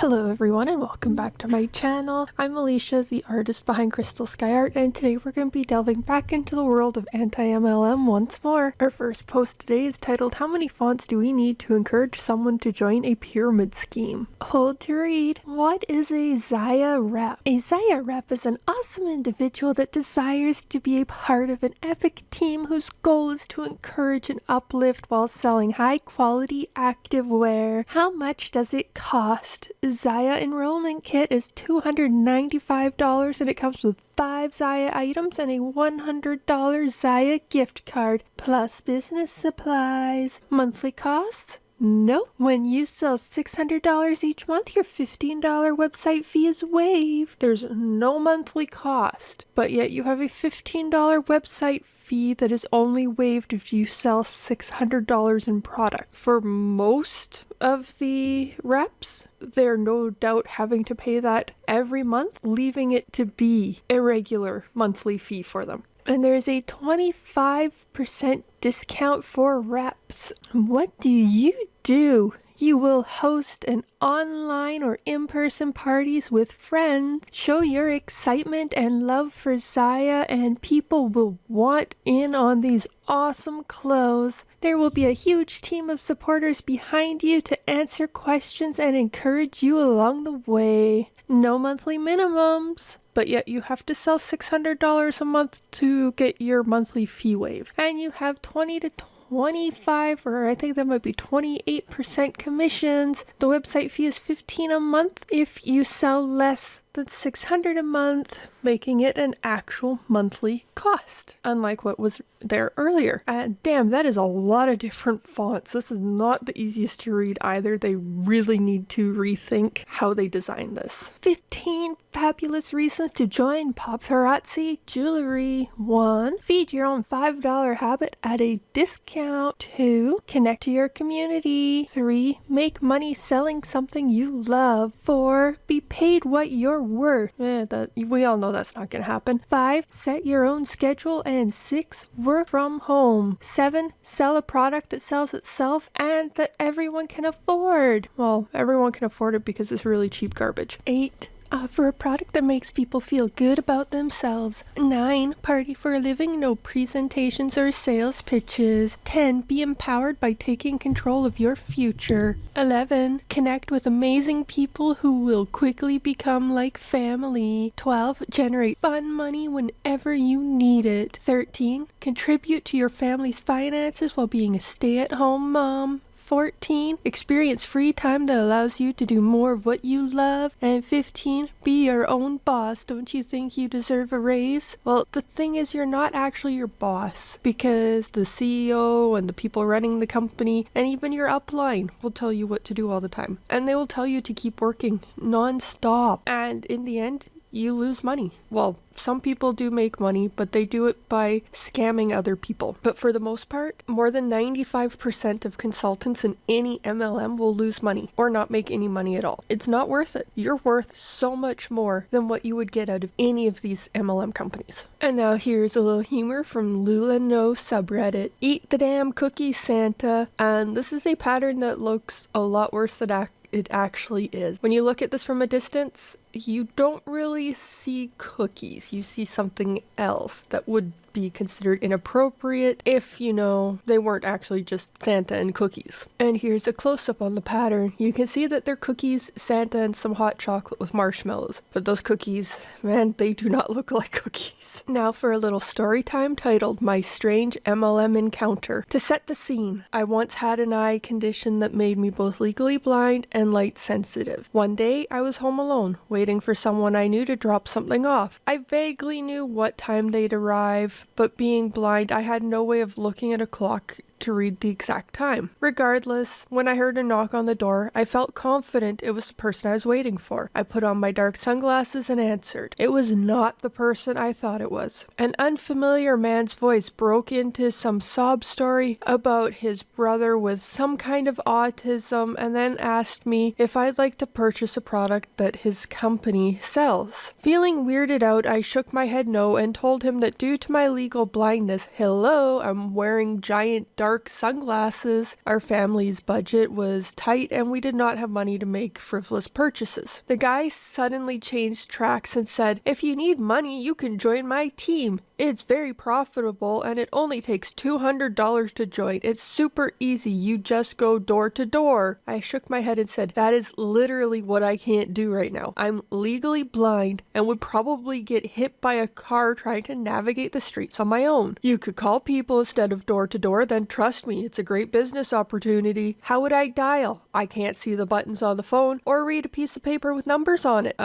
Hello everyone and welcome back to my channel. I'm Alicia, the artist behind Crystal Sky Art, and today we're going to be delving back into the world of anti-MLM once more. Our first post today is titled, "How many fonts do we need to encourage someone to join a pyramid scheme?" Hold to read. What is a Zaya rep? A Zaya rep is an awesome individual that desires to be a part of an epic team whose goal is to encourage and uplift while selling high quality activewear. How much does it cost? Zaya enrollment kit is $295 and it comes with 5 Zaya items and a $100 Zaya gift card plus business supplies. Monthly costs? No. When you sell $600 each month, your $15 website fee is waived. There's no monthly cost, but yet you have a $15 website fee that is only waived if you sell $600 in product. For most of the reps, they're no doubt having to pay that every month, leaving it to be a regular monthly fee for them. And there's a 25% discount for reps. What do you do? You will host an online or in-person parties with friends, show your excitement and love for Zaya, and people will want in on these awesome clothes. There will be a huge team of supporters behind you to answer questions and encourage you along the way. No monthly minimums, but yet you have to sell $600 a month to get your monthly fee waived. And you have 20 to 25, or I think that might be 28% commissions. The website fee is $15 a month if you sell less than $600 a month, making it an actual monthly cost, unlike what was there earlier. And damn, that is a lot of different fonts. This is not the easiest to read either. They really need to rethink how they design this. 15 fabulous reasons to join paparazzi jewelry. 1. Feed your own $5 habit at a discount. 2. Connect to your community. 3. Make money selling something you love. 4. Be paid what you're worth. We all know that's not going to happen. 5. Set your own schedule. And 6. Work from home. 7. Sell a product that sells itself and that everyone can afford. Well, everyone can afford it because it's really cheap garbage. 8. Offer a product that makes people feel good about themselves. 9. Party for a living, no presentations or sales pitches. 10. Be empowered by taking control of your future. 11. Connect with amazing people who will quickly become like family. 12. Generate fun money whenever you need it. 13. Contribute to your family's finances while being a stay-at-home mom. 14. Experience free time that allows you to do more of what you love. And 15. Be your own boss. Don't you think you deserve a raise? Well, the thing is, you're not actually your boss, because the CEO and the people running the company and even your upline will tell you what to do all the time. And they will tell you to keep working non-stop. And in the end, you lose money. Well, some people do make money, but they do it by scamming other people. But for the most part, more than 95% of consultants in any MLM will lose money or not make any money at all. It's not worth it. You're worth so much more than what you would get out of any of these MLM companies. And now here's a little humor from Lula No subreddit. Eat the damn cookie, Santa. And this is a pattern that looks a lot worse than it actually is. When you look at this from a distance, you don't really see cookies. You see something else that would be considered inappropriate if, they weren't actually just Santa and cookies. And here's a close-up on the pattern. You can see that they're cookies, Santa, and some hot chocolate with marshmallows. But those cookies, man, they do not look like cookies. Now for a little story time titled My Strange MLM Encounter. To set the scene, I once had an eye condition that made me both legally blind and light sensitive. One day, I was home alone, waiting for someone I knew to drop something off. I vaguely knew what time they'd arrive, but being blind, I had no way of looking at a clock to read the exact time. Regardless, when I heard a knock on the door, I felt confident it was the person I was waiting for. I put on my dark sunglasses and answered. It was not the person I thought it was. An unfamiliar man's voice broke into some sob story about his brother with some kind of autism, and then asked me if I'd like to purchase a product that his company sells. Feeling weirded out, I shook my head no and told him that due to my legal blindness, I'm wearing giant dark dark sunglasses. Our family's budget was tight and we did not have money to make frivolous purchases. The guy suddenly changed tracks and said, "If you need money, you can join my team. It's very profitable and it only takes $200 to join. It's super easy. You just go door to door." I shook my head and said, "That is literally what I can't do right now. I'm legally blind and would probably get hit by a car trying to navigate the streets on my own. You could call people instead of door to door, then trust me, it's a great business opportunity. How would I dial? I can't see the buttons on the phone or read a piece of paper with numbers on it."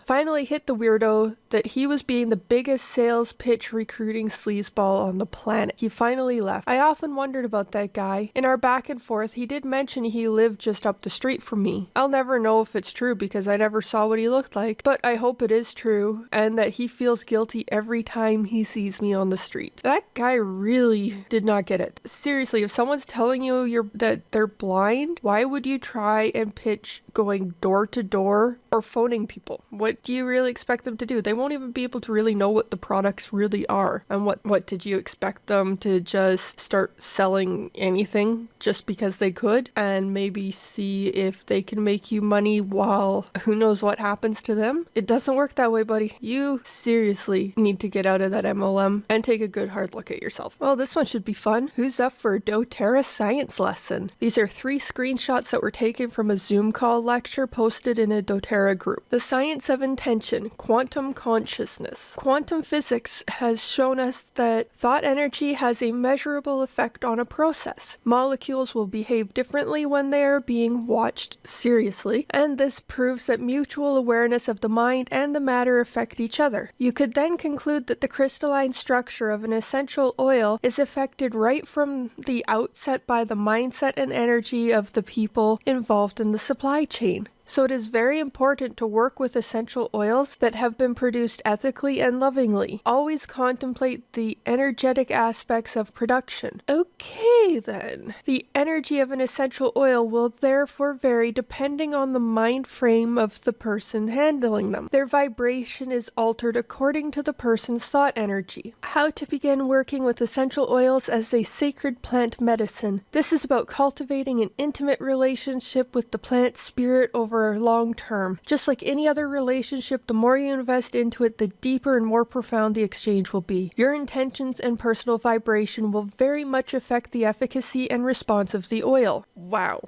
Finally hit the weirdo that he was being the biggest sales pitch recruiting sleazeball on the planet. He finally left. I often wondered about that guy. In our back and forth, he did mention he lived just up the street from me. I'll never know if it's true because I never saw what he looked like, but I hope it is true and that he feels guilty every time he sees me on the street. That guy really did not get it. Seriously, if someone's telling you that they're blind, why would you try and pitch going door to door or phoning people? What do you really expect them to do? They won't even be able to really know what the products really are. And what did you expect them to just start selling anything just because they could and maybe see if they can make you money while who knows what happens to them? It doesn't work that way, buddy. You seriously need to get out of that MLM and take a good hard look at yourself. Well, this one should be fun. Who's up for a doTERRA science lesson? These are 3 screenshots that were taken from a Zoom call lecture posted in a doTERRA group. The science of intention, quantum consciousness. Quantum physics has shown us that thought energy has a measurable effect on a process. Molecules will behave differently when they are being watched seriously, and this proves that mutual awareness of the mind and the matter affect each other. You could then conclude that the crystalline structure of an essential oil is affected right from the outset by the mindset and energy of the people involved in the supply chain. So it is very important to work with essential oils that have been produced ethically and lovingly. Always contemplate the energetic aspects of production. Okay then. The energy of an essential oil will therefore vary depending on the mind frame of the person handling them. Their vibration is altered according to the person's thought energy. How to begin working with essential oils as a sacred plant medicine. This is about cultivating an intimate relationship with the plant spirit over long term. Just like any other relationship, the more you invest into it, the deeper and more profound the exchange will be. Your intentions and personal vibration will very much affect the efficacy and response of the oil. Wow.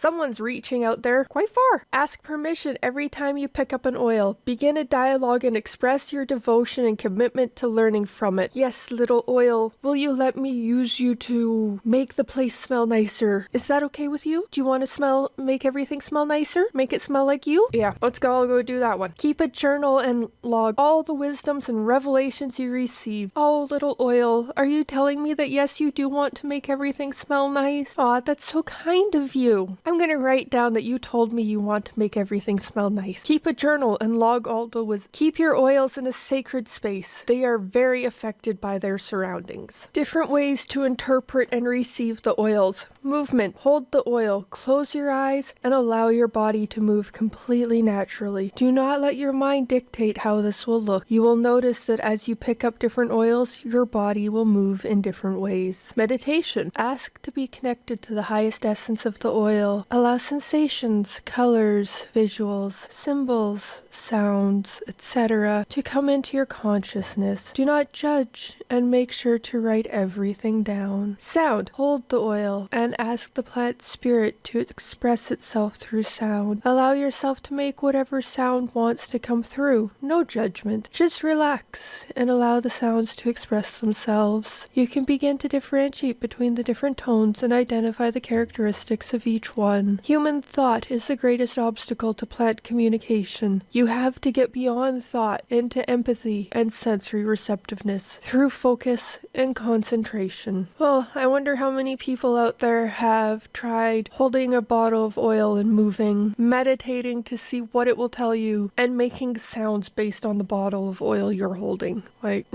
Someone's reaching out there quite far. Ask permission every time you pick up an oil. Begin a dialogue and express your devotion and commitment to learning from it. Yes, little oil, will you let me use you to make the place smell nicer? Is that okay with you? Do you want to make everything smell nicer? Make it smell like you? Yeah, let's all go do that one. Keep a journal and log all the wisdoms and revelations you receive. Oh, little oil, are you telling me that yes, you do want to make everything smell nice? Aw, that's so kind of you. I'm gonna write down that you told me you want to make everything smell nice. Keep a journal and log all the wisdom. Keep your oils in a sacred space. They are very affected by their surroundings. Different ways to interpret and receive the oils. Movement. Hold the oil. Close your eyes and allow your body to move completely naturally. Do not let your mind dictate how this will look. You will notice that as you pick up different oils, your body will move in different ways. Meditation. Ask to be connected to the highest essence of the oil. Allow sensations, colors, visuals, symbols, sounds, etc. to come into your consciousness. Do not judge and make sure to write everything down. Sound. Hold the oil and ask the plant spirit to express itself through sound. Allow yourself to make whatever sound wants to come through. No judgment. Just relax and allow the sounds to express themselves. You can begin to differentiate between the different tones and identify the characteristics of each one. Human thought is the greatest obstacle to plant communication. You have to get beyond thought into empathy and sensory receptiveness through focus and concentration. Well, I wonder how many people out there have tried holding a bottle of oil and moving, meditating to see what it will tell you, and making sounds based on the bottle of oil you're holding.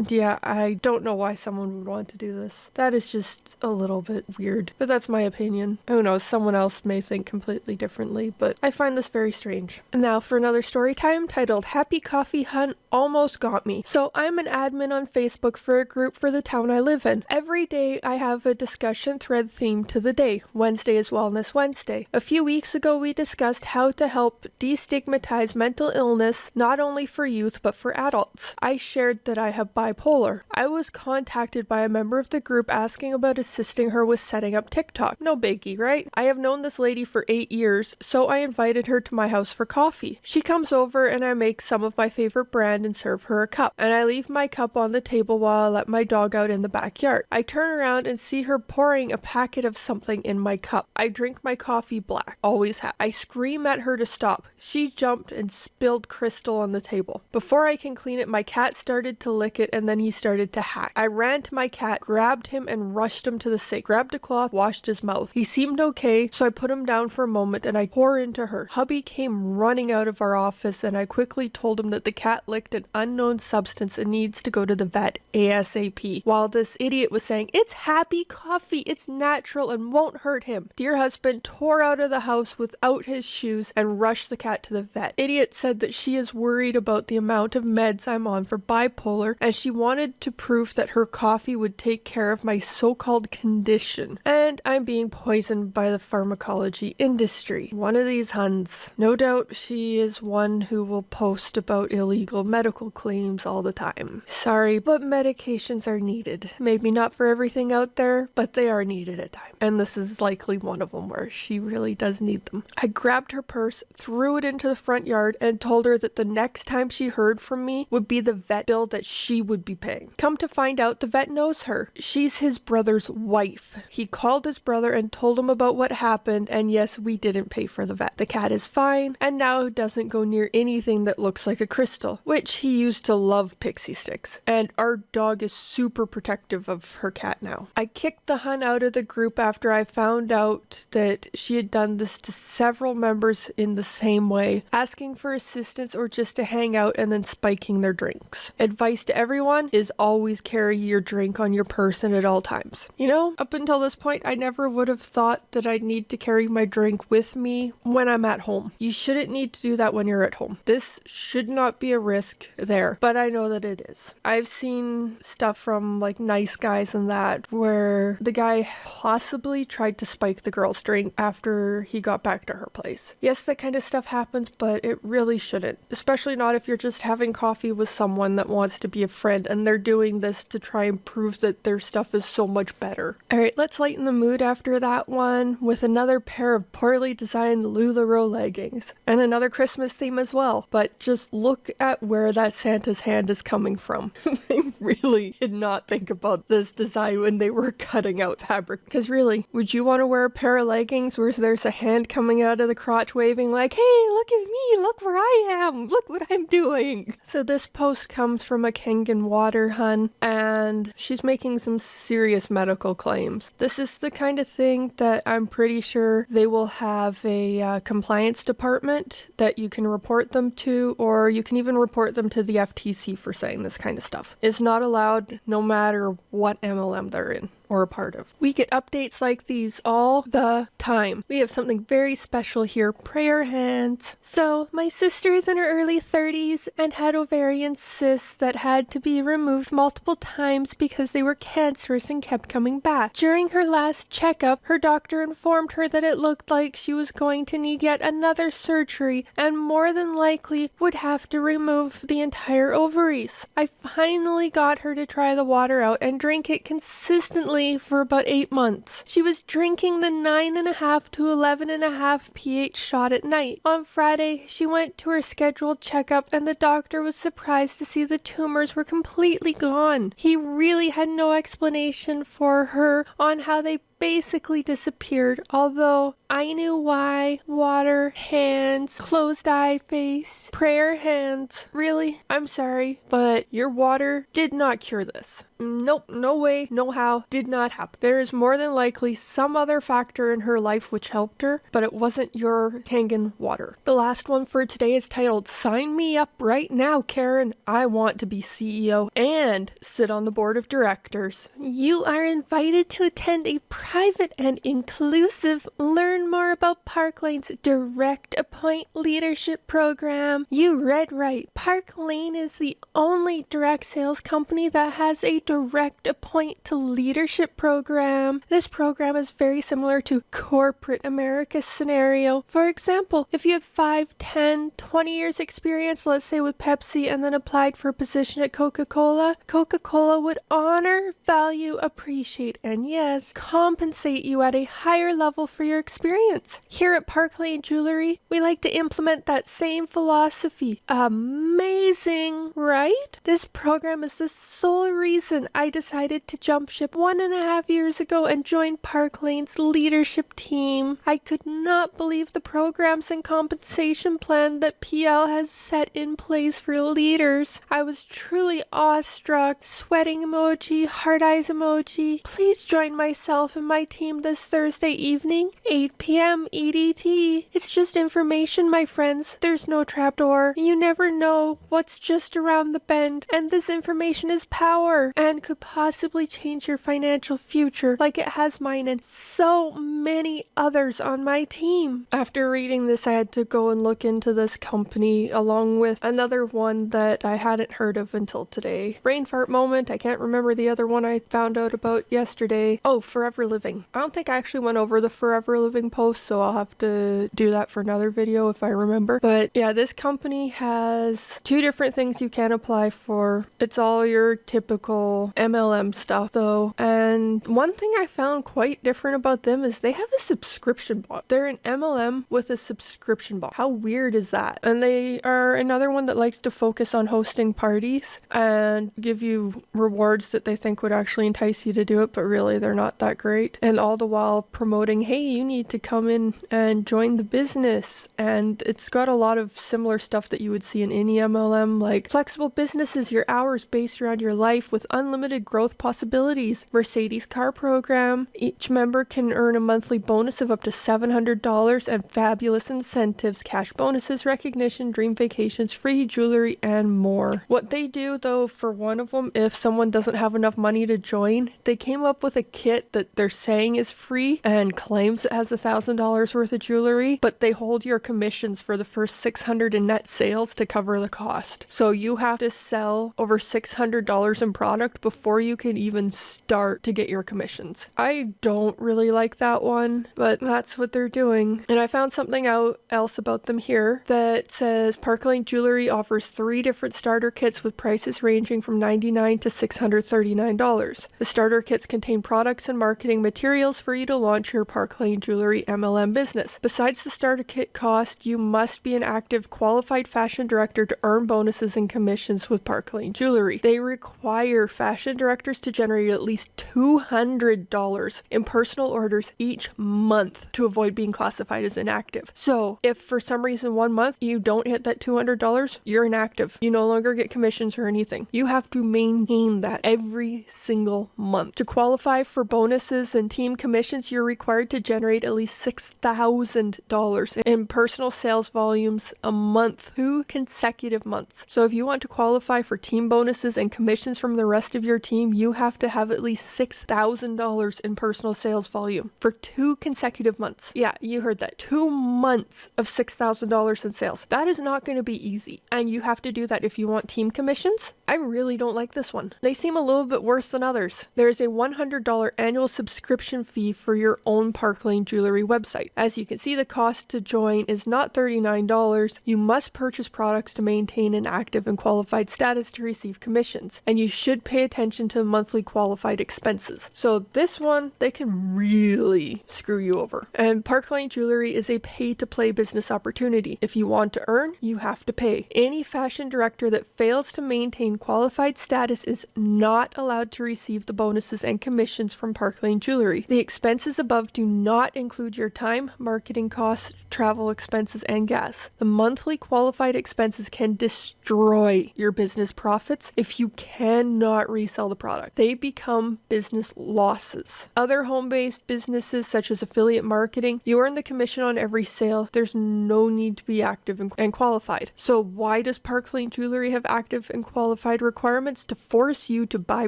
Yeah, I don't know why someone would want to do this. That is just a little bit weird, but that's my opinion. Who knows, someone else may think completely differently, but I find this very strange. And now for another story time titled Happy Coffee Hunt Almost Got Me. So I'm an admin on Facebook for a group for the town I live in. Every day I have a discussion thread themed to the day. Wednesday is Wellness Wednesday. A few weeks ago we discussed how to help destigmatize mental illness, not only for youth but for adults. I shared that I have bipolar. I was contacted by a member of the group asking about assisting her with setting up TikTok. No biggie, right? I have known this lady for 8 years, so I invited her to my house for coffee. She comes over and I make some of my favorite brand and serve her a cup. And I leave my cup on the table while I let my dog out in the backyard. I turn around and see her pouring a packet of something in my cup. I drink my coffee black. Always have. I scream at her to stop. She jumped and spilled crystal on the table. Before I can clean it, my cat started to lick it and then he started to hack. I ran to my cat, grabbed him and rushed him to the sink, grabbed a cloth, washed his mouth. He seemed okay, so I put him down for a moment and I pour into her. Hubby came running out of our office and I quickly told him that the cat licked an unknown substance and needs to go to the vet ASAP. While this idiot was saying, "It's happy coffee, it's natural and won't hurt him." Dear husband tore out of the house without his shoes and rushed the cat to the vet. Idiot said that she is worried about the amount of meds I'm on for bipolar and she wanted to prove that her coffee would take care of my so-called condition. And I'm being poisoned by the pharmacology industry. One of these huns. No doubt she is one who will post about illegal medical claims all the time. Sorry, but medications are needed. Maybe not for everything out there, but they are needed at times. And this is likely one of them where she really does need them. I grabbed her purse, threw it into the front yard, and told her that the next time she heard from me would be the vet bill that she would be paying. Come to find out, the vet knows her. She's his brother's wife. He called his brother and told him about what happened, and yes, we didn't pay for the vet. The cat is fine, and now doesn't go near anything that looks like a crystal, which he used to love pixie sticks. And our dog is super protective of her cat now. I kicked the hun out of the group after I found out that she had done this to several members in the same way, asking for assistance or just to hang out and then spiking their drinks. Advice to everyone is always carry your drink on your person at all times. You know, up until this point, I never would have thought that I'd need to carry my drink with me when I'm at home. You shouldn't need to do that when you're at home. This should not be a risk there, but I know that it is. I've seen stuff from like Nice Guys and that where the guy possibly tried to spike the girl's drink after he got back to her place. Yes, that kind of stuff happens, but it really shouldn't. Especially not if you're just having coffee with someone that wants to be a friend and they're doing this to try and prove that their stuff is so much better. Alright, let's lighten the mood after that one with another pair of poorly designed LuLaRoe leggings. And another Christmas theme as well. But just look at where that Santa's hand is coming from. They really did not think about this design when they were cutting out fabric. Because really, would you want to wear a pair of leggings where there's a hand coming out of the crotch waving like, "Hey, look at me, look where I am, look what I'm doing." So this post comes from a Kangen water hun, and she's making some serious medical claims. This is the kind of thing that I'm pretty sure they will have a compliance department that you can report them to, or you can even report them to the FTC for saying this kind of stuff. It's not allowed no matter what MLM they're in or a part of. We get updates like these all the time. We have something very special here, prayer hands. So my sister is in her early 30s and had ovarian cysts that had to be removed multiple times because they were cancerous and kept coming back. During her last checkup, her doctor informed her that it looked like she was going to need yet another surgery and more than likely would have to remove the entire ovaries. I finally got her to try the water out and drink it consistently for about 8 months. She was drinking the 9.5 to 11.5 pH shot at night. On Friday, she went to her scheduled checkup and the doctor was surprised to see the tumors were completely gone. He really had no explanation for her on how they basically disappeared, although I knew why. Water, hands, closed eye face, prayer hands. Really? I'm sorry, but your water did not cure this. Nope, no way, no how, did not happen. There is more than likely some other factor in her life which helped her, but it wasn't your Kangen water. The last one for today is titled, "Sign me up right now, Karin. I want to be CEO and sit on the board of directors." You are invited to attend a private and inclusive. Learn more about Park Lane's Direct Appoint Leadership Program. You read right. Park Lane is the only direct sales company that has a Direct Appoint to Leadership program. This program is very similar to corporate America's scenario. For example, if you had 5, 10, 20 years experience, let's say with Pepsi, and then applied for a position at Coca-Cola, Coca-Cola would honor, value, appreciate, and yes, compensate you at a higher level for your experience. Here at Park Lane Jewelry, we like to implement that same philosophy. Amazing, right? This program is the sole reason I decided to jump ship 1.5 years ago and join Park Lane's leadership team. I could not believe the programs and compensation plan that PL has set in place for leaders. I was truly awestruck. Sweating emoji, heart eyes emoji. Please join myself and my team this Thursday evening, 8 p.m. EDT. It's just information, my friends. There's no trapdoor. You never know what's just around the bend, and this information is power and could possibly change your financial future like it has mine and so many others on my team. After reading this, I had to go and look into this company along with another one that I hadn't heard of until today. Brain fart moment. I can't remember the other one I found out about yesterday. Oh, Forever Living. I don't think I actually went over the Forever Living post, so I'll have to do that for another video if I remember. But yeah, this company has 2 different things you can apply for. It's all your typical MLM stuff though. And one thing I found quite different about them is they have a subscription box. They're an MLM with a subscription box. How weird is that? And they are another one that likes to focus on hosting parties and give you rewards that they think would actually entice you to do it, but really they're not that great. And all the while promoting, hey, you need to come in and join the business. And it's got a lot of similar stuff that you would see in any MLM, like flexible businesses, your hours based around your life with unlimited growth possibilities. Mercedes car program. Each member can earn a monthly bonus of up to $700 and fabulous incentives, cash bonuses, recognition, dream vacations, free jewelry, and more. What they do though, for one of them, if someone doesn't have enough money to join, they came up with a kit that they're saying is free and claims it has $1,000 worth of jewelry, but they hold your commissions for the first $600 in net sales to cover the cost. So you have to sell over $600 in product before you can even start to get your commissions. I don't really like that one, but that's what they're doing. And I found something else about them here that says Park Lane Jewelry offers 3 different starter kits with prices ranging from $99 to $639. The starter kits contain products and marketing materials for you to launch your Park Lane Jewelry MLM business. Besides the starter kit cost, you must be an active qualified fashion director to earn bonuses and commissions with Park Lane Jewelry. They require fashion directors to generate at least $200 in personal orders each month to avoid being classified as inactive. So if for some reason 1 month you don't hit that $200, you're inactive. You no longer get commissions or anything. You have to maintain that every single month. To qualify for bonuses and team commissions, you're required to generate at least $6,000 in personal sales volumes a month, 2 consecutive months. So if you want to qualify for team bonuses and commissions from the rest of your team, you have to have at least $6,000 in personal sales volume for 2 consecutive months. Yeah, you heard that. 2 months of $6,000 in sales. That is not going to be easy. And you have to do that if you want team commissions. I really don't like this one. They seem a little bit worse than others. There is a $100 annual subscription fee for your own Park Lane Jewelry website. As you can see, the cost to join is not $39. You must purchase products to maintain an active and qualified status to receive commissions. And you should pay attention to monthly qualified expenses. So this one, they can really screw you over. And Park Lane Jewelry is a pay-to-play business opportunity. If you want to earn, you have to pay. Any fashion director that fails to maintain qualified status is not allowed to receive the bonuses and commissions from Park Lane Jewelry. The expenses above do not include your time, marketing costs, travel expenses, and gas. The monthly qualified expenses can destroy your business profits if you cannot resell the product. They become business losses. Other home-based businesses such as affiliate marketing, you earn the commission on every sale. There's no need to be active and qualified. So why does Park Lane Jewelry have active and qualified requirements? To force you to buy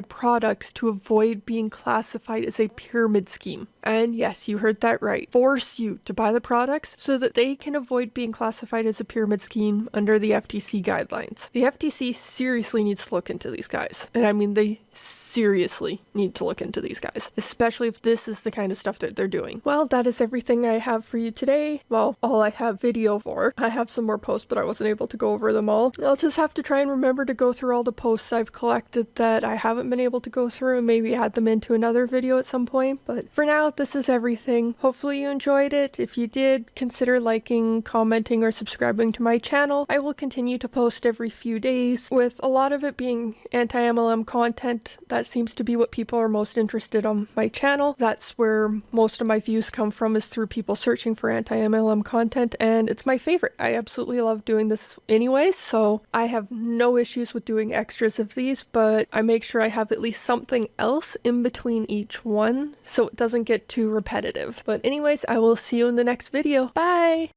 products to avoid being classified as a pyramid scheme. And yes, you heard that right. Force you to buy the products so that they can avoid being classified as a pyramid scheme under the FTC guidelines. The FTC seriously needs to look into these guys. And I mean, they seriously need to look into these guys, especially if this is the kind of stuff that they're doing. Well, that is everything I have for you today. Well, all I have video for. I have some more posts, but I wasn't able to go over them all. I'll just have to try and remember to go through all the posts I've collected that I haven't been able to go through and maybe add them into another video at some point. But for now, this is everything. Hopefully you enjoyed it. If you did, consider liking, commenting, or subscribing to my channel. I will continue to post every few days, with a lot of it being anti-MLM content. That seems to be what people are most interested on my channel. That's where most of my views come from, is through people searching for anti-MLM content, and it's my favorite. I absolutely love doing this anyways, so I have no issues with doing extras of these, but I make sure I have at least something else in between each one so it doesn't get too repetitive. But anyways, I will see you in the next video. Bye!